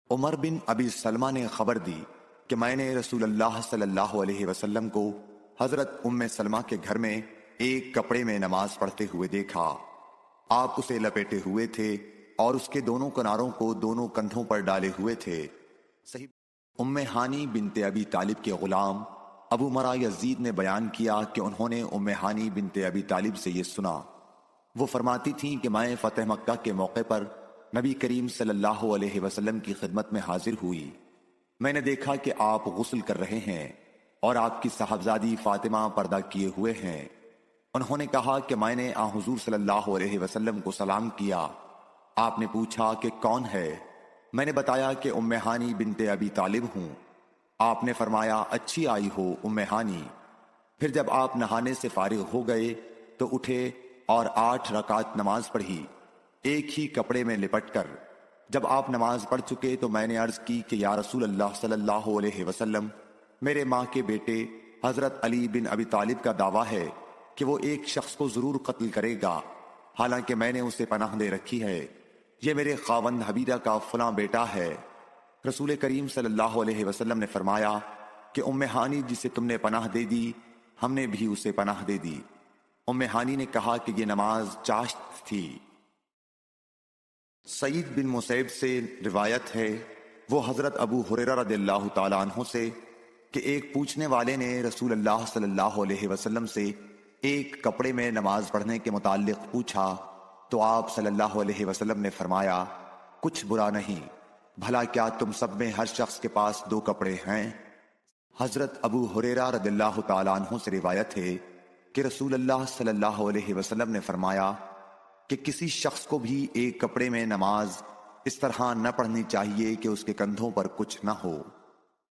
عمر بن ابی سلمہ نے خبر دی کہ میں نے رسول اللہ صلی اللہ علیہ وسلم کو حضرت ام سلمہ کے گھر میں ایک کپڑے میں نماز پڑھتے ہوئے دیکھا۔ آپ اسے لپیٹے ہوئے تھے اور اس کے دونوں کناروں کو دونوں کندھوں پر ڈالے ہوئے تھے۔ صحیح ام ہانی بنت ابی طالب کے غلام ابو مرا یزید نے بیان کیا کہ انہوں نے ام ہانی بنت ابی طالب سے یہ سنا۔ وہ فرماتی تھیں کہ میں فتح مکہ کے موقع پر نبی کریم صلی اللہ علیہ وسلم کی خدمت میں حاضر ہوئی۔ میں نے دیکھا کہ آپ غسل کر رہے ہیں اور آپ کی صاحبزادی فاطمہ پردہ کیے ہوئے ہیں۔ انہوں نے کہا کہ میں نے حضور صلی اللہ علیہ وسلم کو سلام کیا۔ آپ نے پوچھا کہ کون ہے؟ میں نے بتایا کہ ام ہانی بنت ابی طالب ہوں۔ آپ نے فرمایا اچھی آئی ہو ام ہانی۔ پھر جب آپ نہانے سے فارغ ہو گئے تو اٹھے اور 8 رکعت نماز پڑھی، ایک ہی کپڑے میں لپٹ کر۔ جب آپ نماز پڑھ چکے تو میں نے عرض کی کہ یا رسول اللہ صلی اللہ علیہ وسلم، میرے ماں کے بیٹے حضرت علی بن ابی طالب کا دعویٰ ہے کہ وہ ایک شخص کو ضرور قتل کرے گا، حالانکہ میں نے اسے پناہ دے رکھی ہے۔ یہ میرے خاوند حبیرہ کا فلاں بیٹا ہے۔ رسول کریم صلی اللہ علیہ وسلم نے فرمایا کہ ام ہانی جسے تم نے پناہ دے دی، ہم نے بھی اسے پناہ دے دی۔ ام ہانی نے کہا کہ یہ نماز چاشت تھی۔ سعید بن مسیب سے روایت ہے، وہ حضرت ابو ہریرہ رضی اللہ تعالیٰ عنہ سے، کہ ایک پوچھنے والے نے رسول اللہ صلی اللہ علیہ وسلم سے ایک کپڑے میں نماز پڑھنے کے متعلق پوچھا تو آپ صلی اللہ علیہ وسلم نے فرمایا کچھ برا نہیں، بھلا کیا تم سب میں ہر شخص کے پاس 2 کپڑے ہیں؟ حضرت ابو ہریرہ رضی اللہ تعالیٰ عنہ سے روایت ہے کہ رسول اللہ صلی اللہ علیہ وسلم نے فرمایا کہ کسی شخص کو بھی ایک کپڑے میں نماز اس طرح نہ پڑھنی چاہیے کہ اس کے کندھوں پر کچھ نہ ہو۔